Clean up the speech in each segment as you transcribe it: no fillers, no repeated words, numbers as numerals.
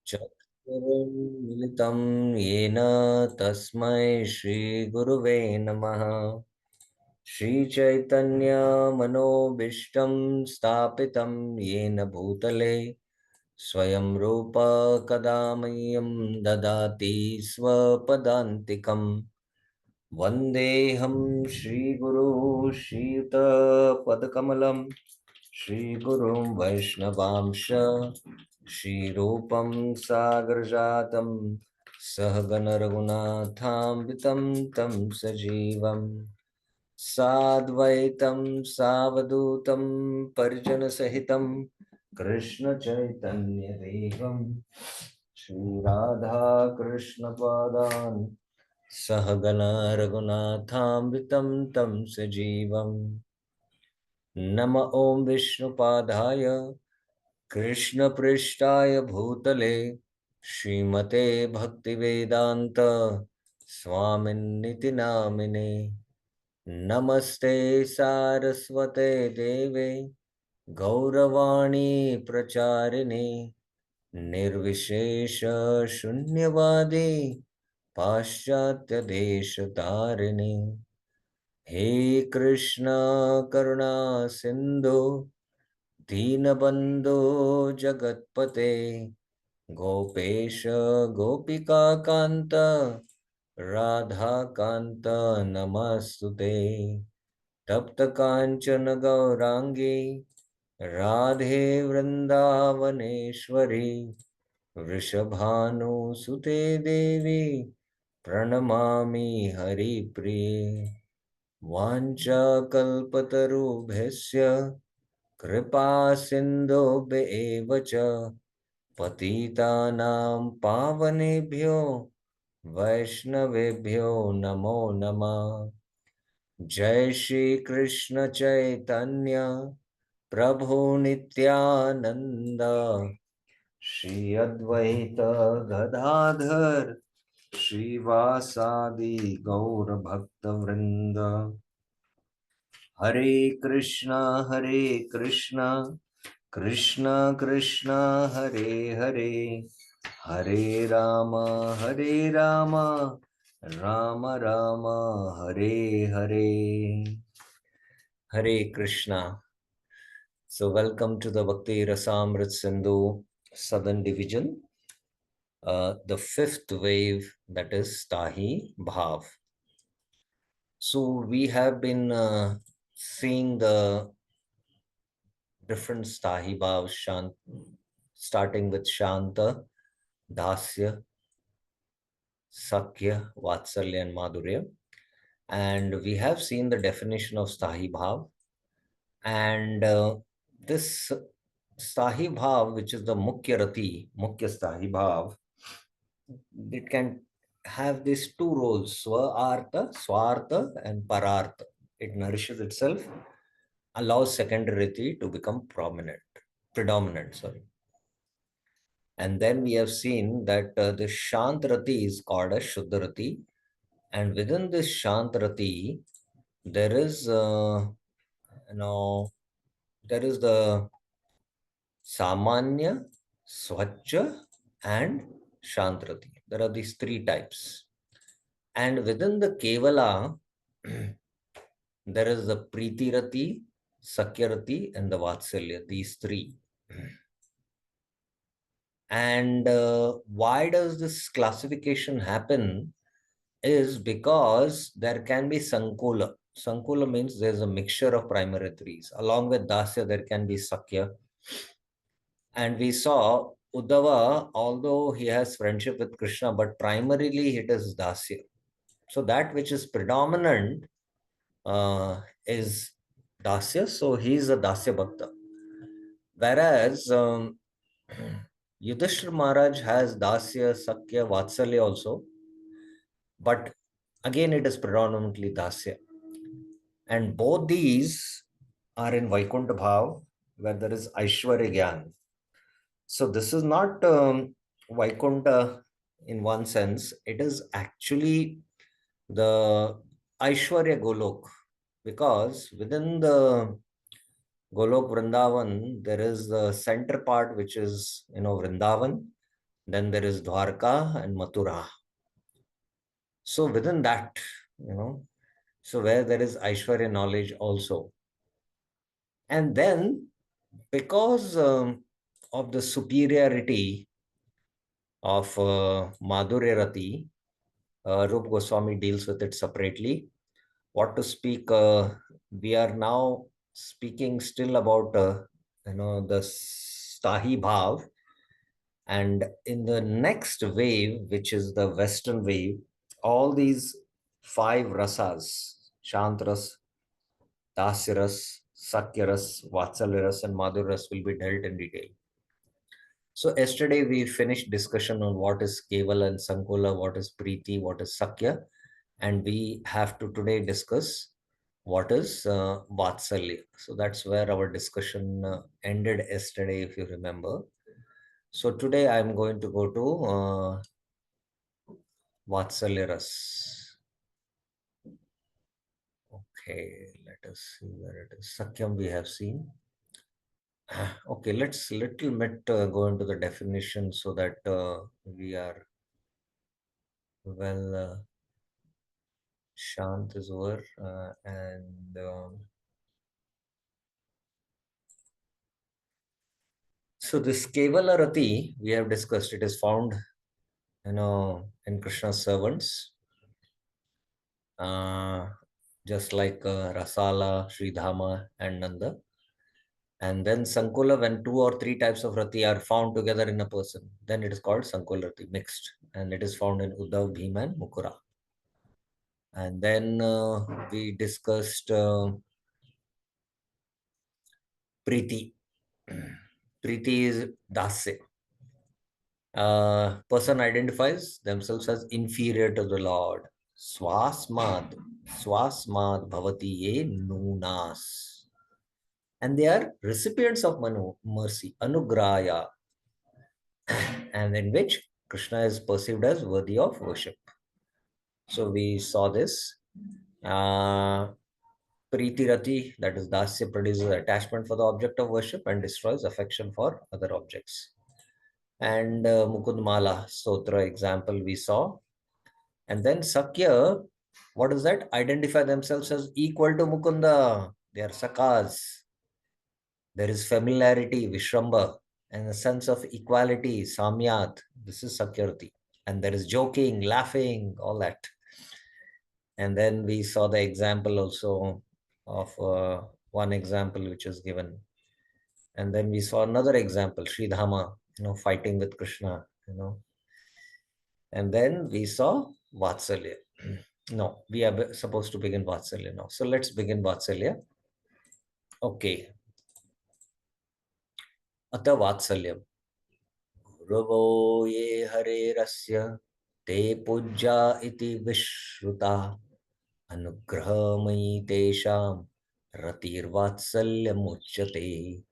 चक्षुरुन्मिलितं येन तस्मै श्रीगुरुवे नमः। श्रीचैतन्यमनोभीष्टं स्थापितं येन भूतले स्वयं रूप कदा मह्यं ददाति स्वपदान्तिकम्। वन्देऽहं श्रीगुरो श्रीयुतपदकमलं श्रीगुरुं वैष्णवांश श्रीरूपं सागरजातं सहगण रघुनाथान्वितं तं सजीवम् साद्वैतं सावधूतं परिजनसहितं कृष्णचैतन्यदेवं श्रीराधा कृष्णपादान् सहगण रघुनाथान्वितं तं सजीवम् नम ओं विष्णुपादाय कृष्णपृष्ठाय भूतले श्रीमते भक्तिवेदांत स्वामिन्निति नामिने। नमस्ते सारस्वते देवे गौरवाणी प्रचारिणे निर्विशेष शून्यवादी पाश्चात्य देश तारिणे। हे कृष्ण करुणा सिंधु दीनबंधो जगतपते गोपेश गोपिका कांत राधा कांत नमस्तुते। तप्त कांचन गौरांगी राधे वृंदावनेश्वरी वृषभानुसुते देवी प्रणमामि हरिप्रिये। वाञ्छाकल्पतरुभ्यश्च कृपा सिन्धुभ्य एव च पतितानां पावनेभ्यो वैष्णवेभ्यो नमो नमः। जय श्री कृष्ण चैतन्य प्रभु नित्यानंद श्री अद्वैत गदाधर श्रीवासादि गौर भक्त वृंद। हरे Krishna Krishna Krishna Hare Hare Hare Ram Ram Ram Hare Hare. Hare Krishna. So welcome to the Bhakti Rasamrita Sindhu Southern Division, the fifth wave, that is Sthayi Bhav. So we have been seeing the different Sthayi Bhav, starting with Shanta, Dasya, Sakya, Vatsalya and Madhurya. And we have seen the definition of Sthayi Bhav. And this Sthayi Bhav, which is the Mukhya Rati, Mukhya Sthayi Bhav, it can have these two roles, Swa-artha, Swartha, and Parartha. It nourishes itself, allows secondary Rati to become predominant, sorry. And then we have seen that the Shant Rati is called as Shuddha Rati. And within this Shant Rati, there is, there is the Samanya, Swachha, and Shantrati. There are these three types. And within the Kevala, there is the Pritirati, Sakyarati, and the Vatsalya, these three. And why does this classification happen is because there can be Sankula. Sankula means there's a mixture of primary threes. Along with Dasya, there can be Sakya. And we saw Uddhava, although he has friendship with Krishna, but primarily it is Dasya. So that which is predominant is Dasya. So he is a Dasya Bhakta. Whereas Yudhishthira Maharaj has Dasya, Sakya, Vatsalya also. But again, it is predominantly Dasya. And both these are in Vaikuntha Bhav, where there is Aishwarya Gyan. So this is not Vaikuntha in one sense. It is actually the Aishwarya Golok, because within the Golok Vrindavan, there is the center part, which is, Vrindavan. Then there is Dwarka and Mathura. So within that, so where there is Aishwarya knowledge also. And then because of the superiority of Madhurya Rati, Rup Goswami deals with it separately. What to speak, we are now speaking still about, the Sthayi Bhav. And in the next wave, which is the Western wave, all these five rasas, Shantras, Dasyaras, Sakyaras, Vatsalyaras, and Madhurras will be dealt in detail. So yesterday we finished discussion on what is Kevala and Sankola, what is Preeti, what is Sakya, and we have to today discuss what is Vatsalya. So that's where our discussion ended yesterday, if you remember. So today I'm going to go to Vatsalyaras. Okay, let us see where it is. Sakyam we have seen. Okay, let's little bit go into the definition so that we are well. Shant is over, and so this Kevala Rati we have discussed. It is found, in Krishna's servants, uh, just like Rasala, Sridhama, and Nanda. And then Sankula, when two or three types of Rati are found together in a person, then it is called Sankula Rati, mixed. And it is found in Uddhav, Bhima, and Mukura. And then we discussed Preeti. Preeti is Dasya. Person identifies themselves as inferior to the Lord. Swasmad, Swasmad Bhavati Ye Nunas. And they are recipients of mercy, Anugraya, and in which Krishna is perceived as worthy of worship. So we saw this. Preeti Rati, that is Dasya, produces attachment for the object of worship and destroys affection for other objects. And Mukund Mala, Stotra example we saw. And then Sakya, what is that? Identify themselves as equal to Mukunda. They are Sakas. There is familiarity, Vishramba, and a sense of equality, Samyat. This is Sakyarati. And there is joking, laughing, all that. And then we saw the example also of one example which was given. And then we saw another example, Sridhama, fighting with Krishna. And then we saw Vatsalya. No, we are supposed to begin Vatsalya now. So let's begin Vatsalya. Okay. Ata Vatsalyam. Guruvo ye hare rasya te pujya iti vishruta anugrahamai tesham ratir vatsalyam uchyate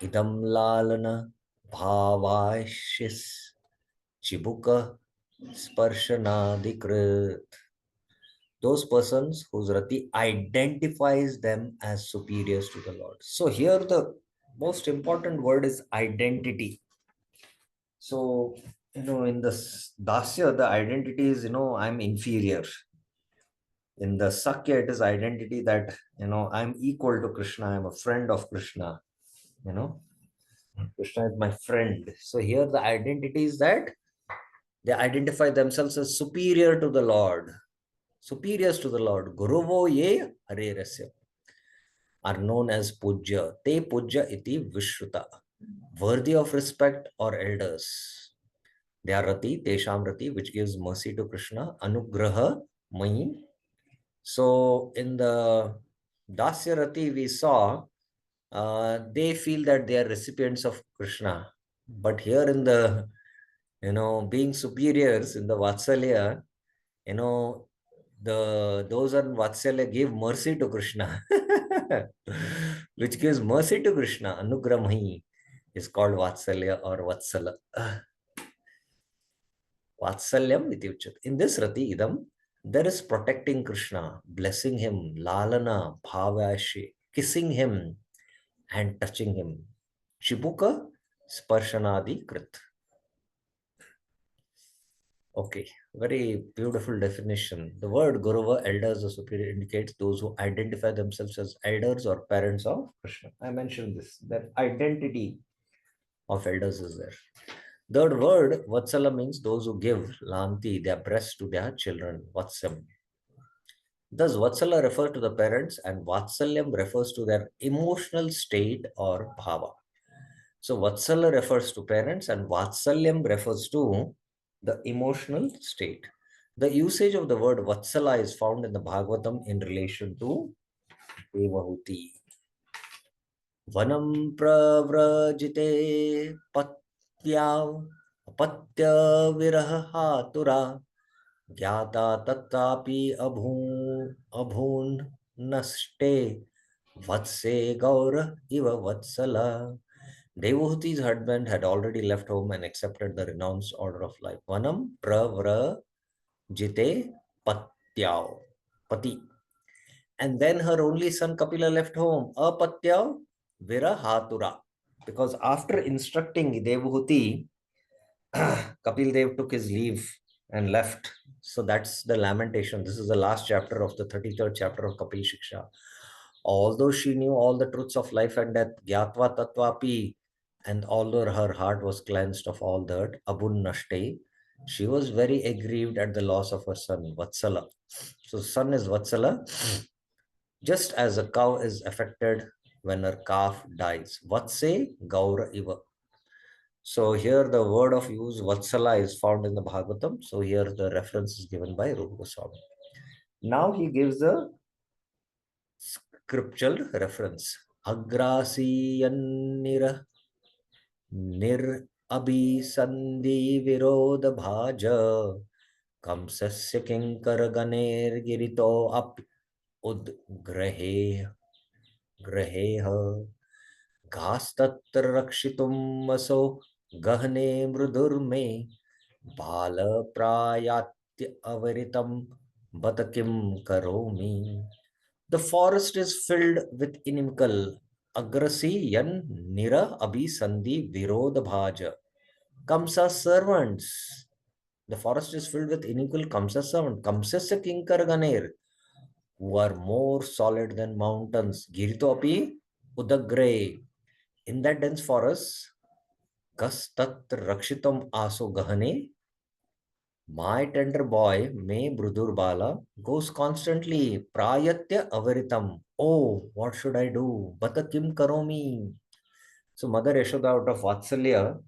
idam lalana bhavashis chibuka sparshanadikrit. Those persons whose rati identifies them as superiors to the Lord. So here the most important word is identity. So, in the Dasya, the identity is, I'm inferior. In the Sakya, it is identity that, I'm equal to Krishna. I'm a friend of Krishna. Krishna is my friend. So here the identity is that they identify themselves as superior to the Lord. Superiors to the Lord. Guruvo ye hare rasya are known as Pujya. Te Pujya iti Vishruta. Worthy of respect or elders. They are Rati, Tesham Rati, which gives mercy to Krishna. Anugraha Mahi. So in the Dasya Rati, we saw they feel that they are recipients of Krishna. But here in the, being superiors in the Vatsalya, those on Vatsalya give mercy to Krishna, which gives mercy to Krishna. Anugramahi is called Vatsalya or Vatsala. Vatsalyam iti uchyate. In this Rati Idam, there is protecting Krishna, blessing him, lalana, bhavashi, kissing him and touching him. Chibuka sparshanadi krit. Okay, very beautiful definition. The word Gurava, elders or superior, indicates those who identify themselves as elders or parents of Krishna. I mentioned this, that identity of elders is there. Third word, Vatsala, means those who give Lanti, their breast, to their children. Vatsam. Thus, Vatsala refers to the parents and Vatsalyam refers to their emotional state or bhava. So, Vatsala refers to parents and Vatsalyam refers to the emotional state. The usage of the word Vatsala is found in the Bhagavatam in relation to Devahuti. Vanam pravrajite patyav patya viraha tura ज्ञाता तत्तापि अभून नष्टे vatse gaura iva vatsala. Devahuti's husband had already left home and accepted the renounced order of life. Vanam pravrajite patyao, pati. And then her only son Kapila left home, apatyao virahatura. Because after instructing Devahuti, Kapil Dev took his leave and left. So that's the lamentation. This is the last chapter of the 33rd chapter of Kapil Shiksha. Although she knew all the truths of life and death, Gyatva Tatvapi, and although her heart was cleansed of all dirt, Abun Nashte, she was very aggrieved at the loss of her son, Vatsala. So, son is Vatsala, just as a cow is affected when her calf dies. Vatse Gaura Iva. So here the word of use Vatsala is found in the Bhagavatam. So here the reference is given by Rupa Goswami. Now he gives the scriptural reference. Agrasiyannira nir abhisandhi virodha bhaja kamsasya kinkar ganer girito ap udgrahe graheha घास्तत्र रक्षितुम असो गहने मृदुर्मे बाल प्रायात्य अवरितम बत किम करोमि. The forest is filled with inimical agrasi yan nira abhisandhi virodha bhaja. Kamsa servants. The forest is filled with inimical Kamsa servant. Kamsasya kinkar ganer, who are more solid than mountains. Giritopi udagre. In that dense forest, Gas tat rakshitam aso gahane, my tender boy, May Brudur Bala, goes constantly, Prayatya avaritam. Oh, what should I do? Bata kim karomi. So Mother Yashoda, out of Vatsalya,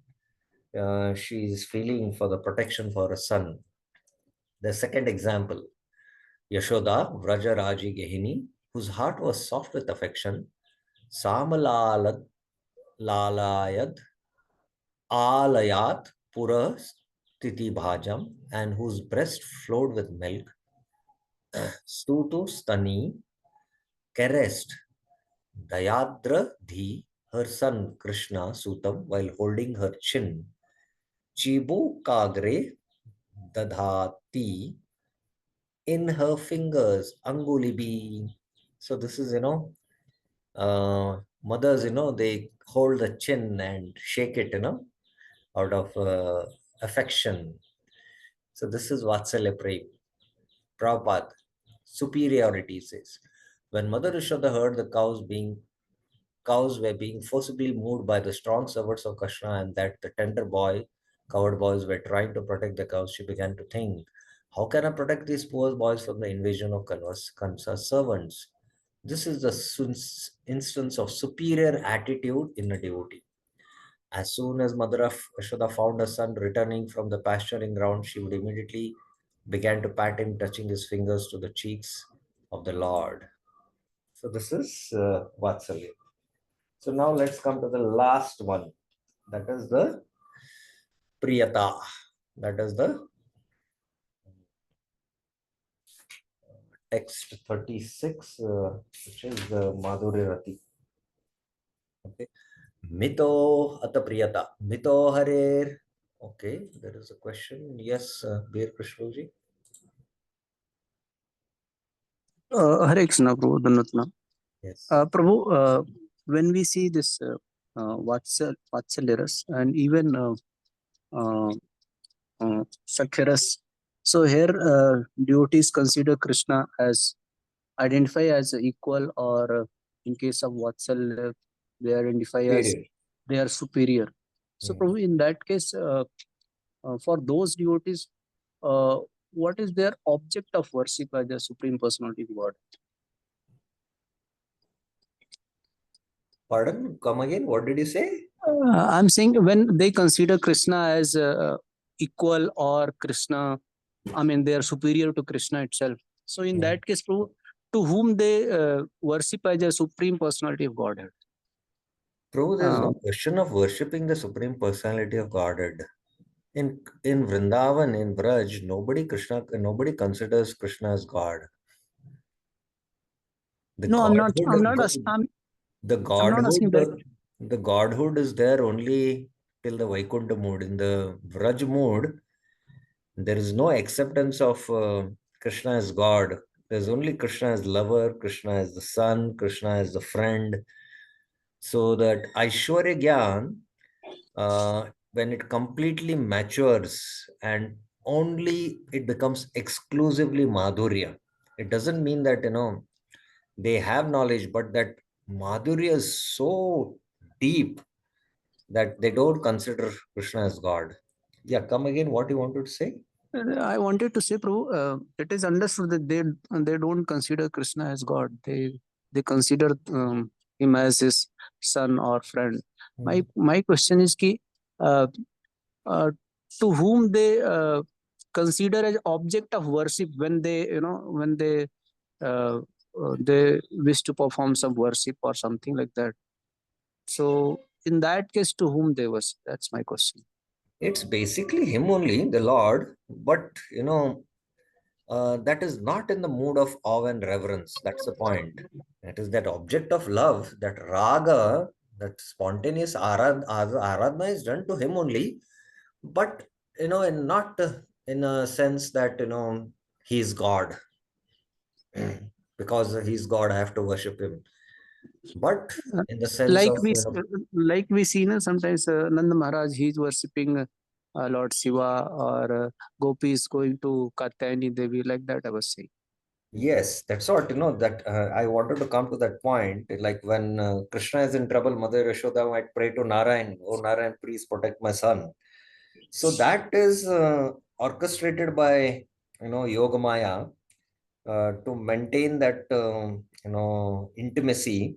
she is feeling for the protection for her son. The second example, Yashoda, Vraja Raji Gehini, whose heart was soft with affection, Samalalad Lalayad Alayat Pura Stiti Bhajam, and whose breast flowed with milk, Stutu Stani caressed Dayadra Dhi, her son Krishna Sutam, while holding her chin. Chibu Kagre Dadhati, in her fingers, Angulibi. So this is, mothers, they hold the chin and shake it, out of affection. So this is Vatsalya Prem. Prabhupada, superiority says. When Mother Yashoda heard the cows were being forcibly moved by the strong servants of Krishna and that the tender coward boys were trying to protect the cows, she began to think, how can I protect these poor boys from the invasion of Kamsa's servants? This is the instance of superior attitude in a devotee. As soon as Mother of Yashoda found her son returning from the pasturing ground, she would immediately began to pat him, touching his fingers to the cheeks of the Lord. So this is Vatsalya. So now let's come to the last one. That is the Priyata. That is the text 36, which is the Madhurya Rati. Okay. Mito Ata Priyata. Mito Harer. Okay, there is a question. Yes, Bir Krishnalji. Hare Krishna, Prabhu, Dhanvatna. Yes. Prabhu, when we see this Vatsalyaras and even Sakhiras. So here, devotees consider Krishna as identify as equal, or in case of Vatsalya, they identify as Superior. they are superior. So, Hmm. Prabhu, in that case, for those devotees, uh, what is their object of worship as the Supreme Personality of God? Pardon? Come again. What did you say? I'm saying when they consider Krishna as equal, or Krishna, I mean, they are superior to Krishna itself. So, in Hmm. that case, Prabhu, to whom they worship as a Supreme Personality of Godhead? Prabhu, there is Uh, no question of worshipping the Supreme Personality of Godhead. In Vrindavan, in Braj, nobody considers Krishna as God. The no, I'm not. godhood, I'm not. the I'm not godhood, asking that. the godhood is there only till the Vaikuntha mood. In the Vraj mood, there is no acceptance of Krishna as God. There's only Krishna as lover, Krishna as the son, Krishna as the friend. So that Aishwarya Gyan, when it completely matures and only it becomes exclusively Madhurya. It doesn't mean that, they have knowledge, but that Madhurya is so deep that they don't consider Krishna as God. Yeah, come again. What you wanted to say? I wanted to say, Prabhu, it is understood that they don't consider Krishna as God. They consider him as his son or friend. Hmm. My question is ki, uh, uh, to whom they consider as object of worship when uh, they wish to perform some worship or something like that. So in that case, to whom they worship? That's my question. It's basically him only, the Lord, but that is not in the mood of awe and reverence. That's the point. It is that object of love, that raga, that spontaneous aradhana is done to him only, but and not in a sense that he's God. Because he's God, I have to worship him. But Uh, in the sense like of like we see na, sometimes Nanda Maharaj, he's worshipping Lord Shiva, or gopis going to Katyayani Devi, like that I was saying. yes, that's what that I wanted to come to that point. Like when Krishna is in trouble, Mother Yashoda might pray to Narayan, "Oh Narayan, please protect my son." So that is orchestrated by Yogamaya to maintain that intimacy.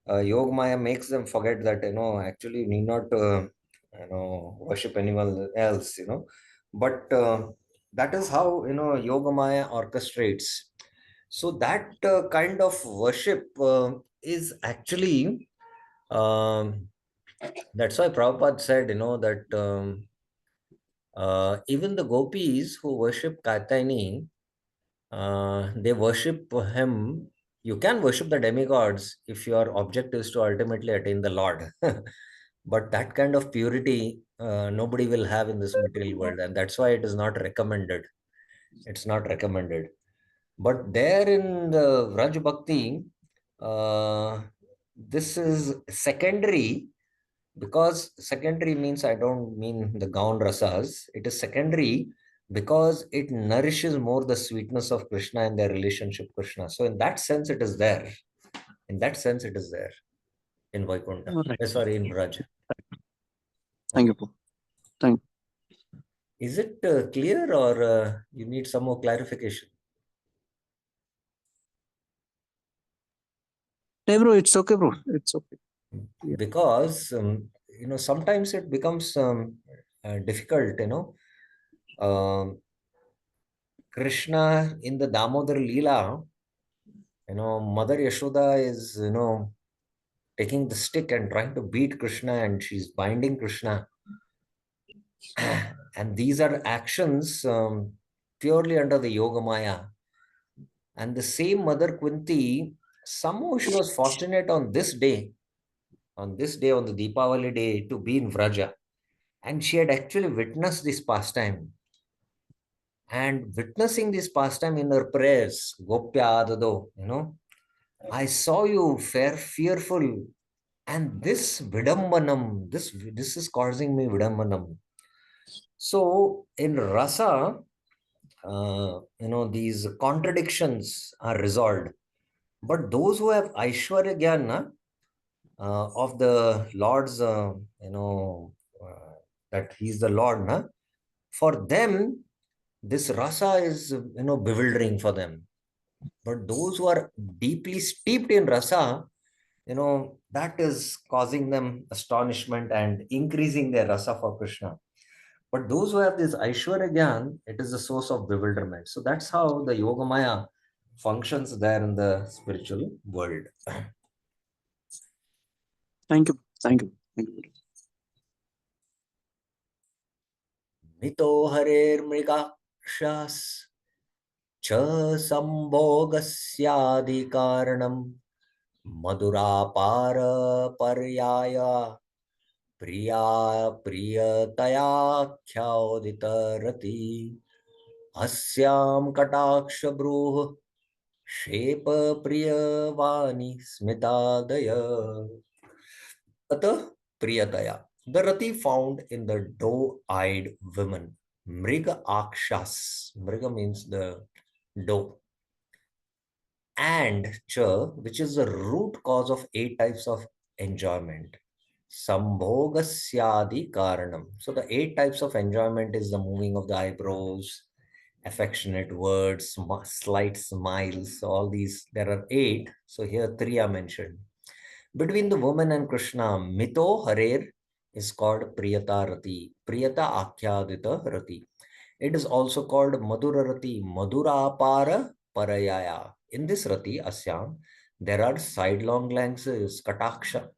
Yogamaya makes them forget that actually you need not worship anyone else. But that is how Yogamaya orchestrates. So that kind of worship is actually that's why Prabhupada said that even the gopis who worship Katyayani, they worship him. You can worship the demigods if your object is to ultimately attain the Lord. But that kind of purity nobody will have in this material world, and that's why it is not recommended. It's not recommended. But there in the Vraj Bhakti, uh, this is secondary, because secondary means I don't mean the Gaun rasas. It is secondary because it nourishes more the sweetness of Krishna and their relationship Krishna. So in that sense, it is there. In that sense, it is there in Vaikuntha. All right. Sorry, in Braj. Thank you, Okay. Prabhu. Thank you. Is it clear, or you need some more clarification? Hey, bro, it's okay, bro. It's okay. Yeah. Because sometimes it becomes difficult. Um, Krishna in the Damodar Leela, Mother Yashoda is taking the stick and trying to beat Krishna, and she's binding Krishna. And these are actions purely under the Yoga Maya. And the same Mother Kunti, somehow she was fortunate on the Deepavali day, to be in Vraja. And she had actually witnessed this pastime. And witnessing this pastime in her prayers, Gopya Adado, I saw you fair, fearful, and this vidambanam, this is causing me vidambanam. So in rasa, these contradictions are resolved. But those who have Aishwarya Gyan of the Lord's, that He's the Lord, for them, this rasa is, bewildering for them. But those who are deeply steeped in rasa, that is causing them astonishment and increasing their rasa for Krishna. But those who have this Aishwarya Gyan, it is a source of bewilderment. So that's how the Yogamaya functions there in the spiritual world. Thank you. Thank you. Thank you. Mito harer mrigaksha's cha sambhogasyadi karanam madurapara paryaya priya priyataya khyodita rati asyam kataksha bruh शेप प्रियवाणी स्मितादय अतः प्रियतया. The rati found in the doe-eyed women. Mriga akshas. Mriga means the doe. And cha, which is the root cause of 8 types of enjoyment. Sambhogasyadi karanam. So the 8 types of enjoyment is the moving of the eyebrows, affectionate words, slight smiles. So all these, there are 8. So here 3 are mentioned. Between the woman and Krishna, Mito Harer is called Priyata Rati, Priyata Akhyadita Rati. It is also called Madhura Rati, Madhura Para Parayaya. In this Rati, Asyam, there are sidelong glances, Kataksha,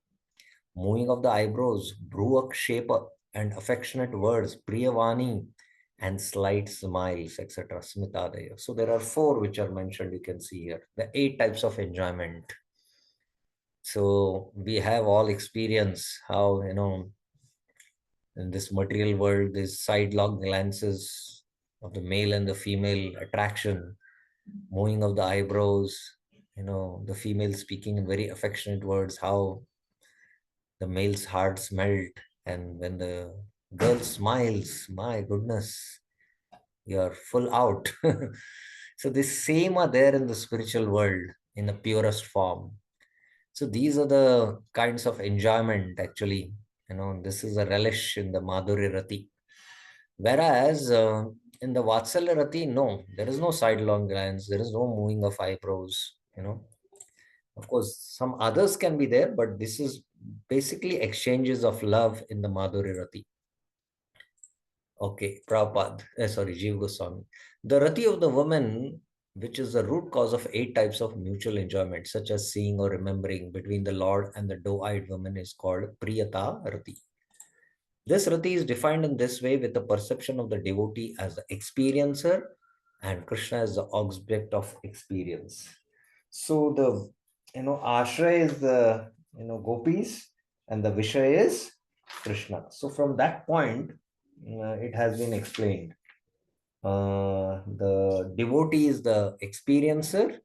moving of the eyebrows, Bruak Shepa, and affectionate words, Priyavani, and slight smiles, etc. Smitadaya. So there are 4 which are mentioned, you can see here. The 8 types of enjoyment. So we have all experience how, in this material world, these sidelong glances of the male and the female attraction, moving of the eyebrows, the female speaking in very affectionate words, how the male's hearts melt. And when the girl smiles, my goodness, you're full out. So the same are there in the spiritual world in the purest form. So these are the kinds of enjoyment actually. This is a relish in the Madhuri Rati. Whereas in the Vatsalya Rati, no, there is no sidelong glance, there is no moving of eyebrows. Of course, some others can be there, but this is basically exchanges of love in the Madhuri Rati. Okay, Prabhupada, sorry, Jiva Goswami. The Rati of the woman, which is the root cause of 8 types of mutual enjoyment, such as seeing or remembering between the Lord and the doe-eyed woman, is called Priyata Rati. This Rati is defined in this way with the perception of the devotee as the experiencer and Krishna as the object of experience. So the, Ashray is the, gopis, and the Vishay is Krishna. So from that point, it has been explained. The devotee is the experiencer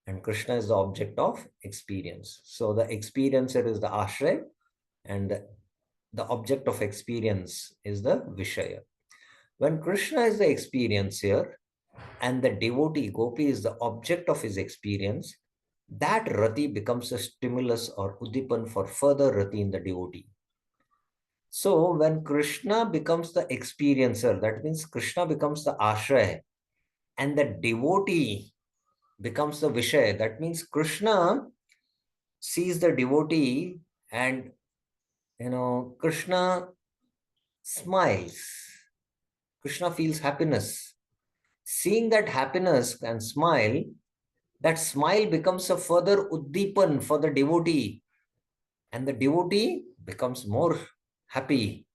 and Krishna is the object of experience. So the experiencer is the Ashray and the object of experience is the Vishaya. When Krishna is the experiencer and the devotee, Gopi, is the object of his experience, that Rati becomes a stimulus or Udipan for further Rati in the devotee. So when Krishna becomes the experiencer, that means Krishna becomes the Ashraya and the devotee becomes the Vishaya. That means Krishna sees the devotee and, Krishna smiles. Krishna feels happiness. Seeing that happiness and smile, that smile becomes a further uddipan for the devotee. And the devotee becomes more happy.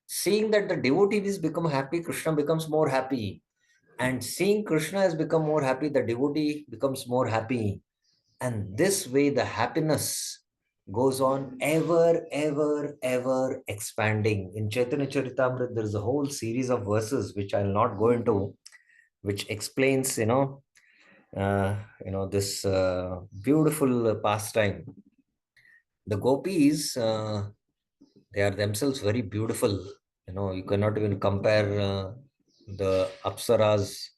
Seeing that the devotee has become happy, Krishna becomes more happy. And seeing Krishna has become more happy, the devotee becomes more happy. And this way, the happiness goes on ever, ever, ever expanding. In Chaitanya Charitamrita, there is a whole series of verses which I'll not go into, which explains, this beautiful pastime. The gopis, they are themselves very beautiful. You cannot even compare the apsaras,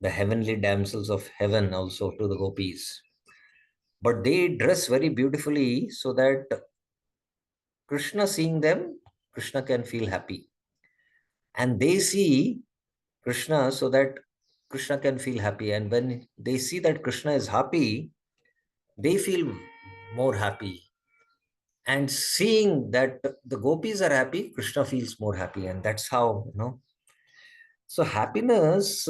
the heavenly damsels of heaven, also to the gopis. But they dress very beautifully so that Krishna, seeing them, Krishna can feel happy. And they see Krishna so that Krishna can feel happy. And when they see that Krishna is happy, they feel more happy. And seeing that the gopis are happy, Krishna feels more happy. And that's how. So happiness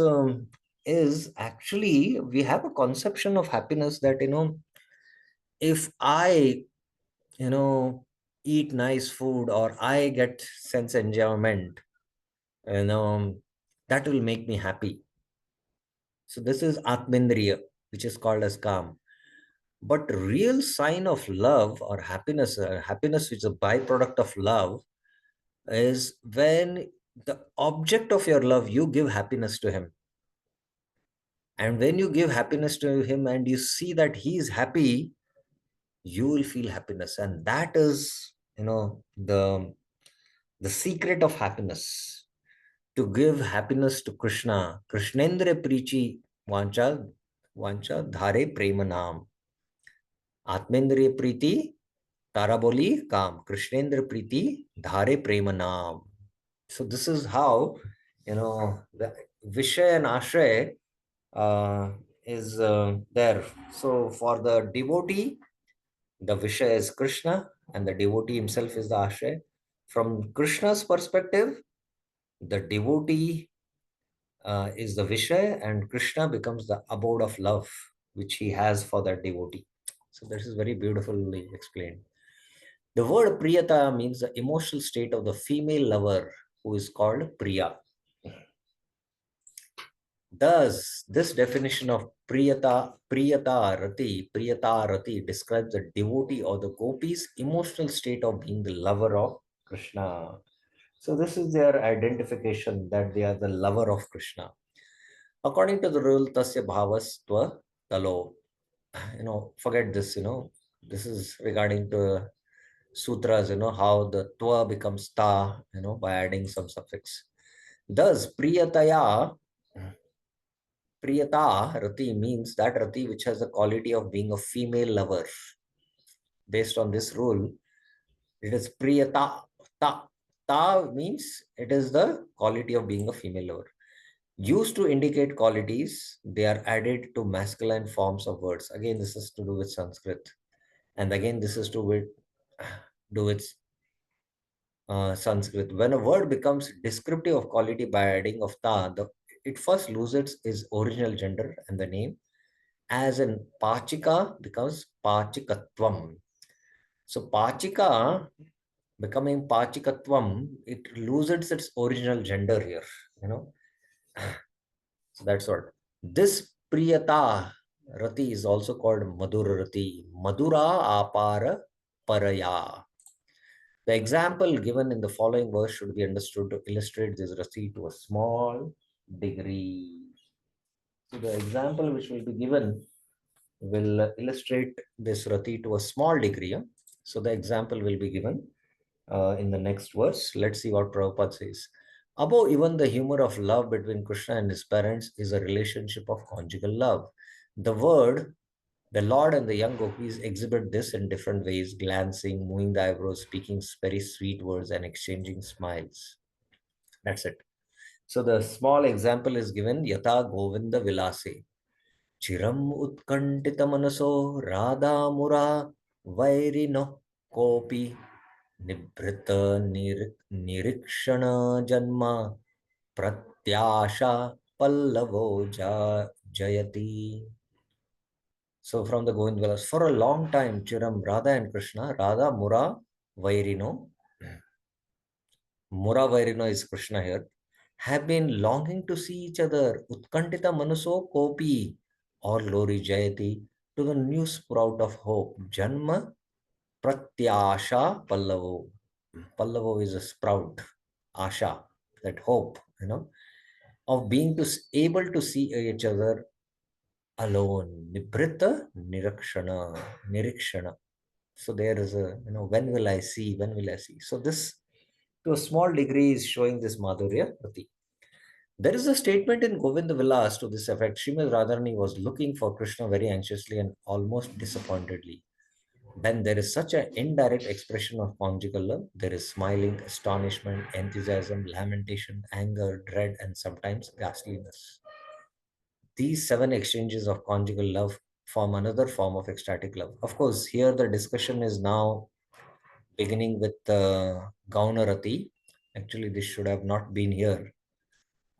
is actually, we have a conception of happiness that, if I, you know, eat nice food or I get sense enjoyment, you know, that will make me happy. So this is Atmendriya, which is called as calm. But real sign of love or happiness which is a byproduct of love, is when the object of your love, you give happiness to him. And when you give happiness to him and you see that he is happy, you will feel happiness. And that is, the secret of happiness. To give happiness to Krishna. Krishnendra Prichi Vancha Dhare Prema Naam. Atmendriya Priti Taraboli Kam. Krishnendra Priti Dhare Prema Naam. So this is how, the Vishay and Ashray is there. So for the devotee, the Vishay is Krishna and the devotee himself is the Ashray. From Krishna's perspective, the devotee is the Vishay and Krishna becomes the abode of love which he has for that devotee. So this is very beautifully explained. The word Priyata means the emotional state of the female lover who is called Priya. Thus, this definition of Priyata Rati describes the devotee or the gopis' emotional state of being the lover of Krishna. So this is their identification that they are the lover of Krishna. According to the rule, Tasya Bhavas Tva Talo. Forget this, this is regarding to sutras, how the Tva becomes Ta, by adding some suffix. Thus, Priyata Rati means that Rati which has the quality of being a female lover. Based on this rule, it is Priyata. Ta means it is the quality of being a female lover. Used to indicate qualities, they are added to masculine forms of words. Again, this is to do with Sanskrit. And again, this is do with Sanskrit. When a word becomes descriptive of quality by adding of ta, it first loses its original gender and the name, as in Pachika becomes Pachikatvam. So Pachika becoming Pachikatvam, it loses its original gender here, you know. So that's what. This Priyata Rati is also called Madhura Rati. Madhura Apara Paraya. The example given in the following verse should be understood to illustrate this Rati to a small degree. So the example which will be given will illustrate this Rati to a small degree. So the example will be given in the next verse. Let's see what Prabhupada says. Above even the humor of love between Krishna and his parents is a relationship of conjugal love. The Lord and the young gopis exhibit this in different ways, glancing, moving the eyebrows, speaking very sweet words, and exchanging smiles. That's it. So the small example is given, Yata Govinda Vilase. Chiram Utkantita Manaso Radha Mura Vairino Kopi Nibhrita Nirikshana Janma Pratyasha Pallavo Jayati. So from the Govind Vilas, for a long time, Chiram, Radha and Krishna, Radha, Mura, Vairino, Mura Vairino is Krishna here, have been longing to see each other. Utkantita Manuso Kopi or Lori Jayati to the new sprout of hope. Janma Pratyasha Pallavo. Pallavo is a sprout, Asha, that hope, of being able to see each other alone. Nibrita Nirikshana. So there is a, when will I see? When will I see? So this to a small degree is showing this Madhurya Rati. There is a statement in Govinda Vilas to this effect. Srimad Radharani was looking for Krishna very anxiously and almost disappointedly. When there is such an indirect expression of conjugal love, there is smiling, astonishment, enthusiasm, lamentation, anger, dread, and sometimes ghastliness. These seven exchanges of conjugal love form another form of ecstatic love. Of course, here the discussion is now beginning with Gaunarati. Actually, this should have not been here.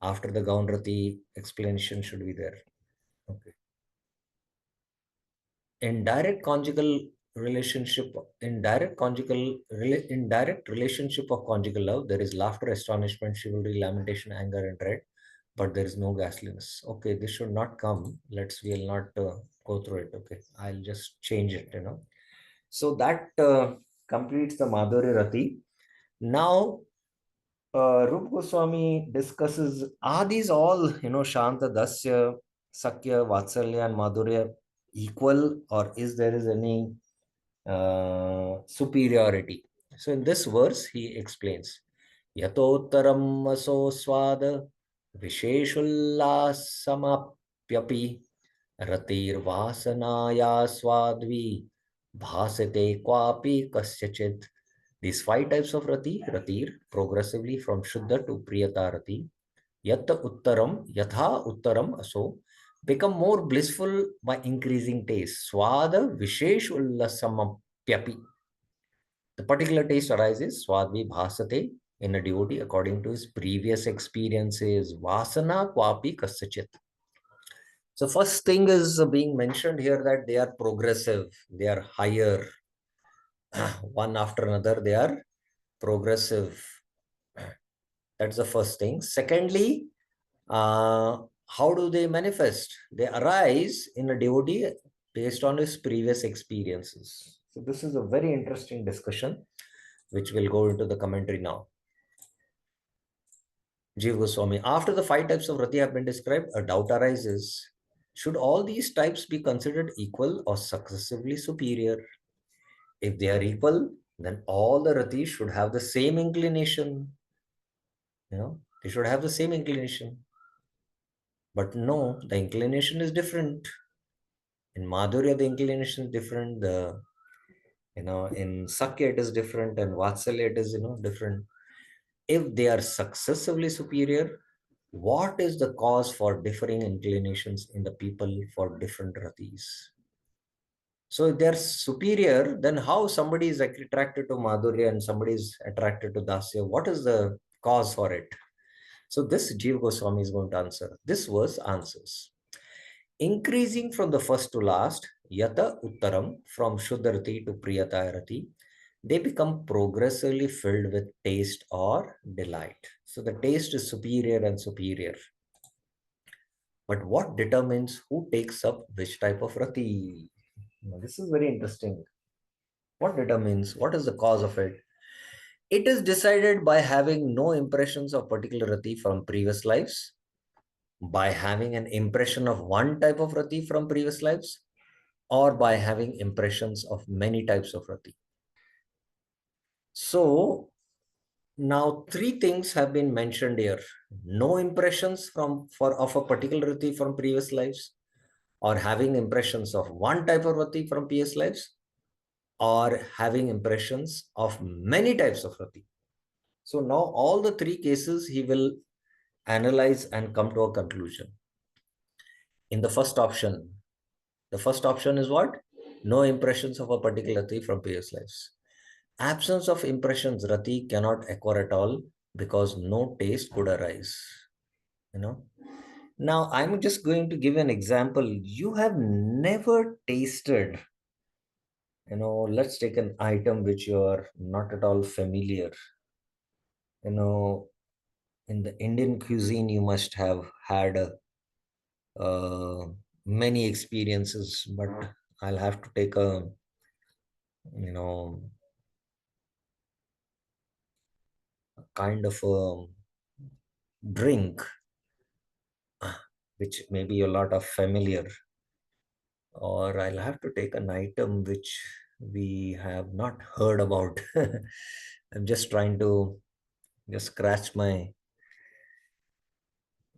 After the Gaunarati, explanation should be there. Okay. Indirect conjugal relationship, indirect relationship of conjugal love, there is laughter, astonishment, chivalry, lamentation, anger, and dread, but there is no ghastliness. Okay, this should not come. We'll not go through it. Okay, I'll just change it, so that completes the Madhuri Rati. Now Rup Goswami discusses, are these all, Shanta, Dasya, Sakya, Vatsalya, and Madhurya equal, or is any superiority? So in this verse, he explains, Yatottaram aso swada visheshullasamapyapi ratir vasanaya swadvi bhasate kwapi kasyachit. These five types of ratir, progressively from Shuddha to Priyata rati, yatha uttaram aso, become more blissful by increasing taste. Swada vishesh ullasamapyapi. The particular taste arises, swadvi bhasate, in a devotee according to his previous experiences. Vasana kwapi kasachit. So first thing is being mentioned here that they are progressive, they are higher. One after another, they are progressive. That's the first thing. Secondly, how do they manifest? They arise in a devotee based on his previous experiences. So this is a very interesting discussion, which will go into the commentary now. Jiva Goswami, after the five types of rati have been described, a doubt arises. Should all these types be considered equal or successively superior? If they are equal, then all the ratis should have the same inclination. They should have the same inclination. But no, the inclination is different. In Madhurya, the inclination is different. In Sakya, it is different, and Vatsalya, it is, different. If they are successively superior, what is the cause for differing inclinations in the people for different ratis? So if they're superior, then how somebody is attracted to Madhurya and somebody is attracted to Dasya? What is the cause for it? So this Jiva Goswami is going to answer. This verse answers. Increasing from the first to last, Yata Uttaram, from Shuddharati to Priyatayarati, they become progressively filled with taste or delight. So the taste is superior and superior. But what determines who takes up which type of rati? Now, this is very interesting. What determines? What is the cause of it? It is decided by having no impressions of particular rati from previous lives, by having an impression of one type of rati from previous lives, or by having impressions of many types of rati. So now three things have been mentioned here. No impressions of a particular rati from previous lives, or having impressions of one type of rati from previous lives, or having impressions of many types of rati. So now all the three cases he will analyze and come to a conclusion. In the first option is what? No impressions of a particular rati from previous lives. Absence of impressions, rati cannot occur at all because no taste could arise. Now I'm just going to give an example. You have never tasted, let's take an item which you are not at all familiar. In the Indian cuisine, you must have had many experiences, but I'll have to take a, kind of a drink, which maybe you're lot of familiar, or I'll have to take an item which we have not heard about. I'm just trying to just scratch my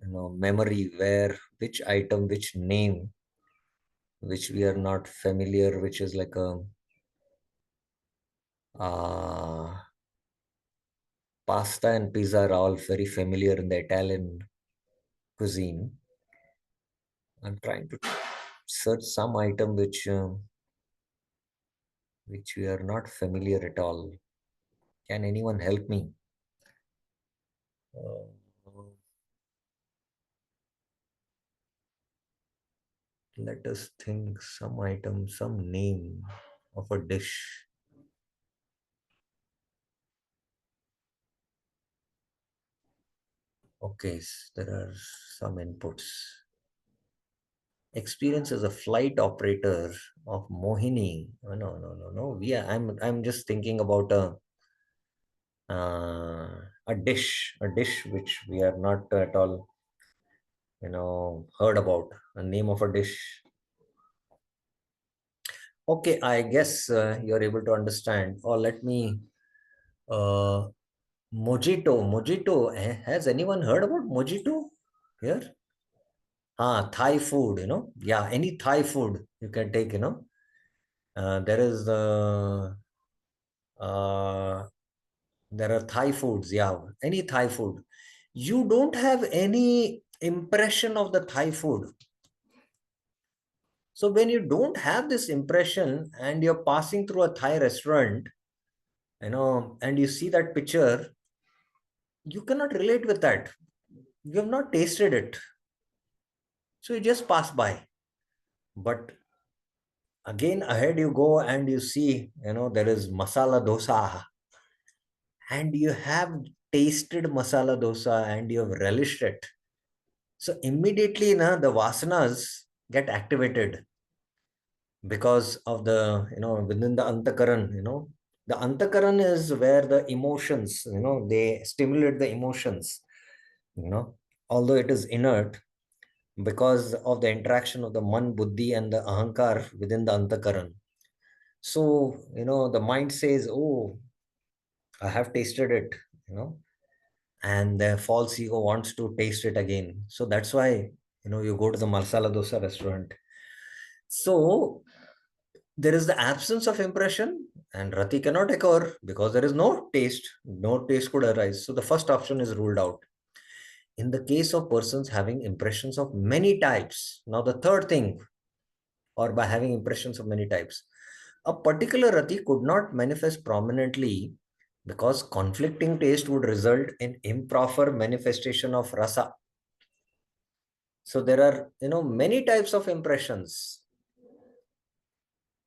memory where which item, which name, which we are not familiar, which is like a uh, pasta and pizza are all very familiar in the Italian cuisine. I'm trying to search some item which we are not familiar at all. Can anyone help me? Uh, Let us think some item, some name of a dish. Okay, there are some inputs. Experience as a flight operator of Mohini. Oh, no, no, no, no. I'm just thinking about a dish which we are not at all, heard about. A name of a dish. Okay, I guess you're able to understand. Or let me, uh, mojito. Mojito. Has anyone heard about mojito here? Thai food, Yeah, any Thai food you can take, there is uh, there are Thai foods, yeah, any Thai food. You don't have any impression of the Thai food. So when you don't have this impression and you're passing through a Thai restaurant, and you see that picture, you cannot relate with that. You have not tasted it. So you just pass by. But again, ahead you go and you see, there is masala dosa, and you have tasted masala dosa and you have relished it. So immediately, the vasanas get activated because of the, within the antakaran, the antakaran is where the emotions, they stimulate the emotions, although it is inert because of the interaction of the man, buddhi, and the ahankar within the antakaran. So, the mind says, oh, I have tasted it, and the false ego wants to taste it again. So that's why, you go to the masala dosa restaurant. So there is the absence of impression, and rati cannot occur because there is no taste could arise. So the first option is ruled out. In the case of persons having impressions of many types, now the third thing, or by having impressions of many types, a particular rati could not manifest prominently because conflicting taste would result in improper manifestation of rasa. So there are, many types of impressions.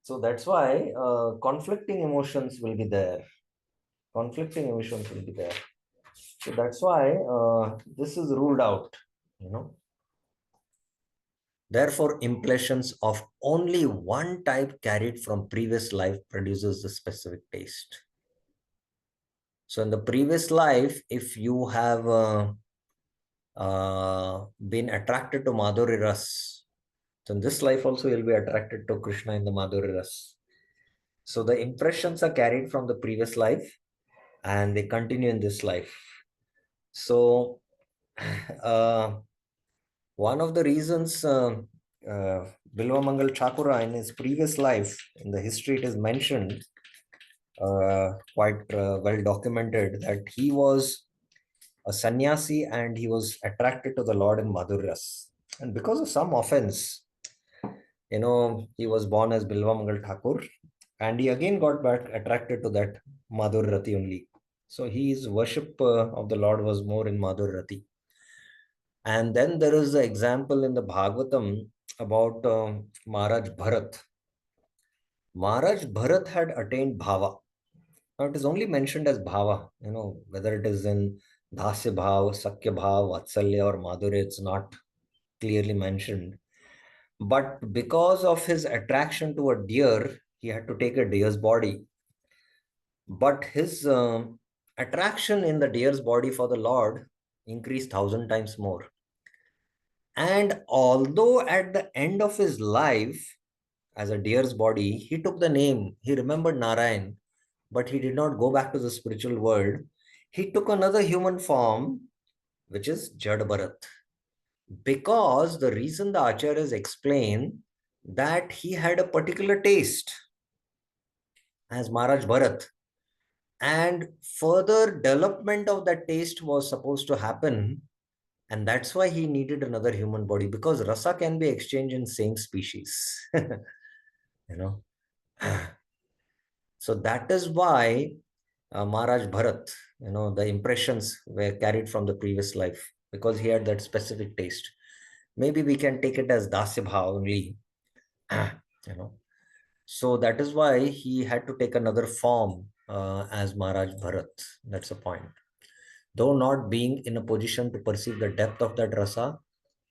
So that's why conflicting emotions will be there. Conflicting emotions will be there. So that's why this is ruled out, you know. Therefore, impressions of only one type carried from previous life produces the specific taste. So in the previous life, if you have been attracted to Madhuri Ras, so in this life also you'll be attracted to Krishna in the Madhuri Ras. So the impressions are carried from the previous life and they continue in this life. So uh, one of the reasons Bilvamangal Chakura in his previous life, in the history it is mentioned, quite well documented, that he was a sannyasi and he was attracted to the Lord in Maduras. And because of some offense, he was born as Bilvamangal Thakur and he again got back attracted to that Madhur Rati only. So his worship of the Lord was more in Madhur Rati. And then there is the example in the Bhagavatam about Maharaj Bharat. Maharaj Bharat had attained Bhava. Now it is only mentioned as Bhava, whether it is in Dasya Bhav, Sakya Bhav, Vatsalya or Madhurya, it's not clearly mentioned. But because of his attraction to a deer, he had to take a deer's body. But his attraction in the deer's body for the Lord increased 1,000 times more. And although at the end of his life, as a deer's body, he took the name, he remembered Narayan, but he did not go back to the spiritual world. he took another human form, which is Jad Bharat. Because the reason the acharyas explain that he had a particular taste as Maharaj Bharat, and further development of that taste was supposed to happen, and that's why he needed another human body, because rasa can be exchanged in same species. you know so that is why Maharaj Bharat, the impressions were carried from the previous life, because he had that specific taste. Maybe we can take it as dasya bhav only. you know so that is why he had to take another form as Maharaj Bharat. That's the point. Though not being in a position to perceive the depth of that rasa,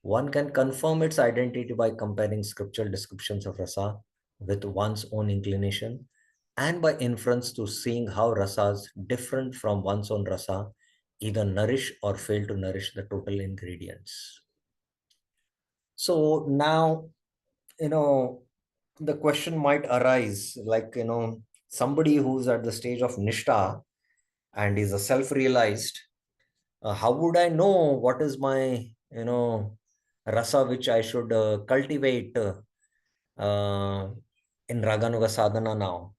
one can confirm its identity by comparing scriptural descriptions of rasa with one's own inclination, and by inference to seeing how rasas different from one's own rasa either nourish or fail to nourish the total ingredients. So now, you know, the question might arise, like, somebody who's at the stage of nishta and is a self-realized, how would I know what is my, rasa which I should cultivate uh, in Raganuga sadhana now?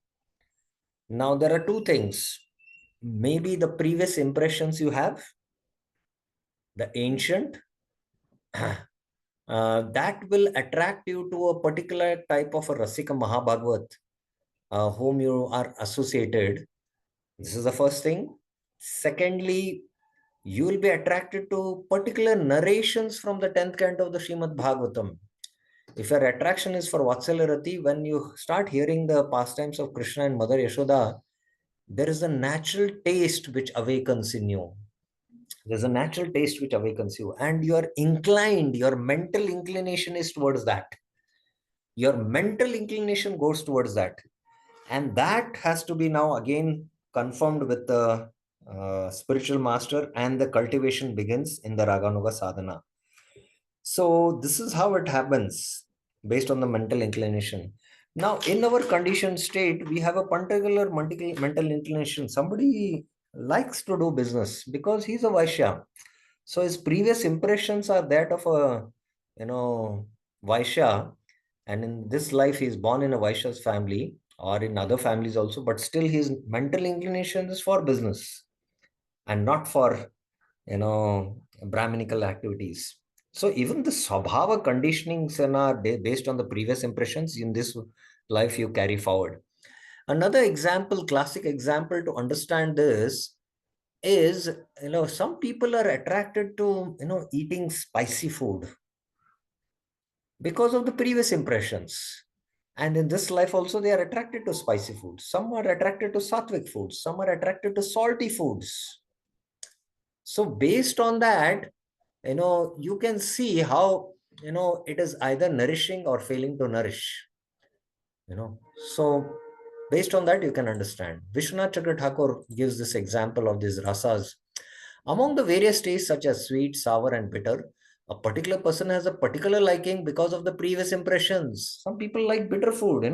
Now, there are two things. Maybe the previous impressions you have, the ancient, that will attract you to a particular type of a Rasika Mahabhagavat whom you are associated. This is the first thing. Secondly, you will be attracted to particular narrations from the 10th canto of the Srimad Bhagavatam. If your attraction is for Vatsalarati, when you start hearing the pastimes of Krishna and Mother Yashoda, there is a natural taste which awakens in you. There's a natural taste which awakens you, and you are inclined, your mental inclination is towards that. Your mental inclination goes towards that. And that has to be now again confirmed with the spiritual master, and the cultivation begins in the Raganuga sadhana. So this is how it happens based on the mental inclination. Now, in our conditioned state, we have a particular mental inclination. Somebody likes to do business because he's a Vaishya. So his previous impressions are that of a, Vaishya. And in this life, he's born in a Vaishya's family or in other families also, but still his mental inclination is for business and not for, Brahminical activities. So even the Swabhava conditionings are based on the previous impressions in this life you carry forward. Another example, classic example to understand this is, some people are attracted to, eating spicy food because of the previous impressions. And in this life also, they are attracted to spicy foods. Some are attracted to sattvic foods. Some are attracted to salty foods. So based on that, you can see how, it is either nourishing or failing to nourish, So based on that, you can understand. Vishwanath Chakra Thakur gives this example of these rasas. Among the various tastes such as sweet, sour, and bitter, a particular person has a particular liking because of the previous impressions. Some people like bitter food,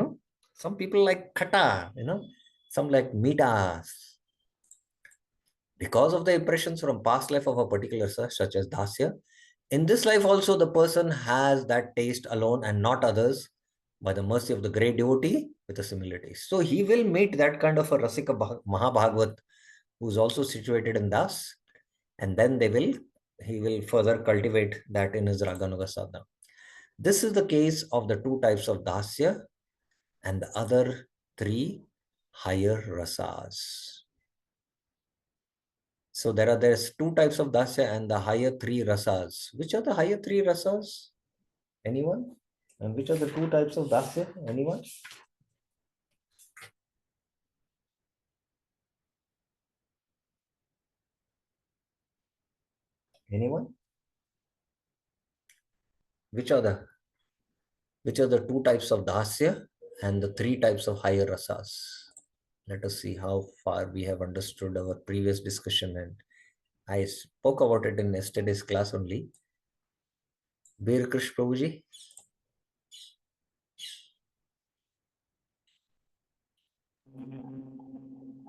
Some people like khata, Some like meeta. Because of the impressions from past life of a particular such as dasya, in this life also the person has that taste alone and not others, by the mercy of the great devotee with a similar taste. So he will meet that kind of a Rasika Mahabhagavat who's also situated in Das, and then he will further cultivate that in his Raganuga sadhana. This is the case of the two types of Dasya and the other three higher rasas. So there's two types of dasya and the higher three rasas. Which are the higher three rasas? Anyone? And which are the two types of dasya? Anyone? Anyone? Which are the two types of dasya and the three types of higher rasas? Let us see how far we have understood our previous discussion, and I spoke about it in yesterday's class only. Bir Krish Prabhuji,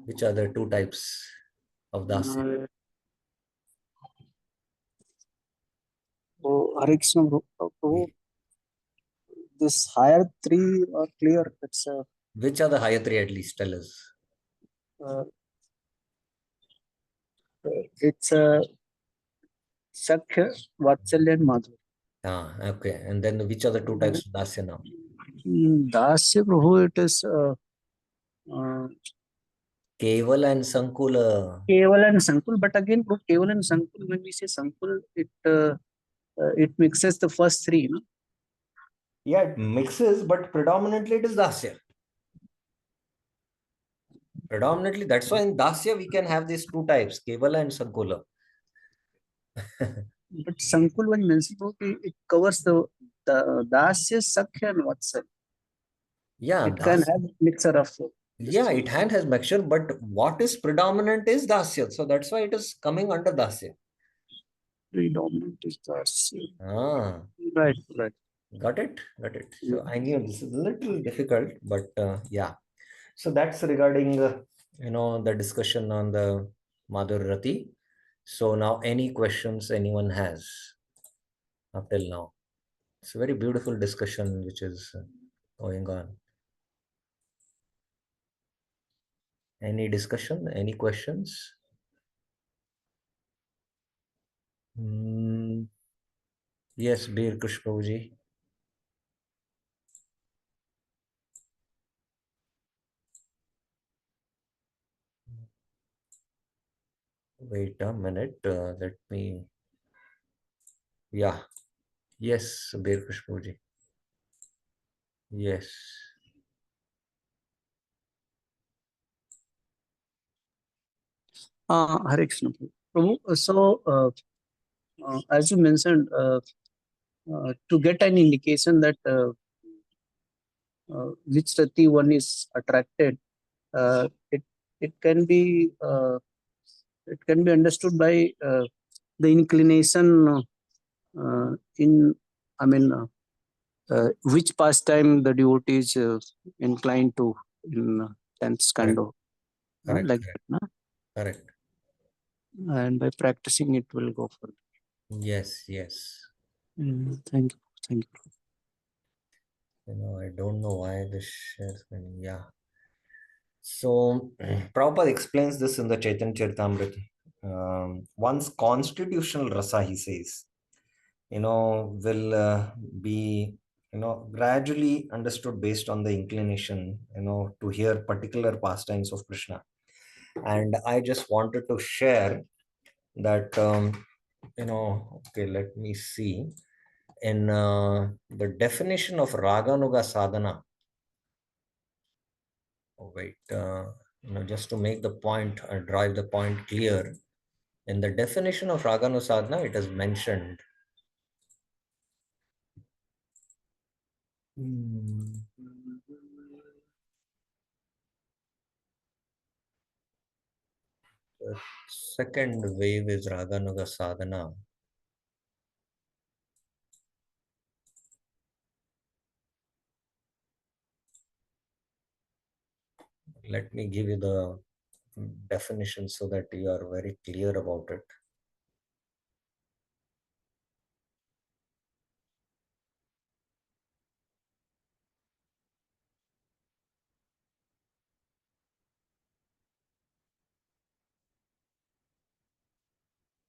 which are the two types? of Dasya? So, Hare Krishna, Prabhu, this higher three are clear. Which are the higher three, at least? Tell us. Uh, it's Sakya, Vatsalya, and Madhur. Ah, okay. And then which are the two types of Dasya now? Dasya, Prabhu, it is uh, Keval and Sankula. Keval and Sankul. But again, Prabhu, Keval and Sankul, when we say Sankul, it mixes the first three. No? Yeah, it mixes, but predominantly it is Dasya. Predominantly, that's why in Dasya we can have these two types, Kevala and Sankula. But Sankul, when mentioned, it covers the Dasya, Sakya, and Vatsalya. Yeah, It can have mixture of these yeah, three. it has mixture, but what is predominant is Dasya. So that's why it is coming under Dasya. Predominant is Dasya. Ah, Right, right. got it, got it. So Yeah. I knew this is a little difficult, but yeah. So that's regarding the discussion on the Madhur Rati. So now, any questions anyone has up till now? It's a very beautiful discussion which is going on. Any discussion? Any questions? Mm, yes, Bir Kushpauji. Wait a minute. Let me. Yeah. Yes, Bir Kushpauji. Yes. Hare Krishna. Prabhu, so as you mentioned, to get an indication that which rati one is attracted, it it can be understood by the inclination in, I mean, which pastime the devotee is inclined to in tense kind Correct. of Correct. like Correct. that, no? Correct. And by practicing it will go further. Yes. Yes. Thank you. Thank you. I don't know why this shares. Yeah. So, Prabhupada explains this in the Chaitanya Charitamrita. One's constitutional rasa, he says, will be, gradually understood based on the inclination, to hear particular pastimes of Krishna. And I just wanted to share that, okay, let me see. In the definition of Raganuga Sadhana, oh, wait, just to make the point, drive the point clear, in the definition of Raganuga Sadhana, it is mentioned. The second wave is Raganuga Sadhana. Let me give you the definition so that you are very clear about it.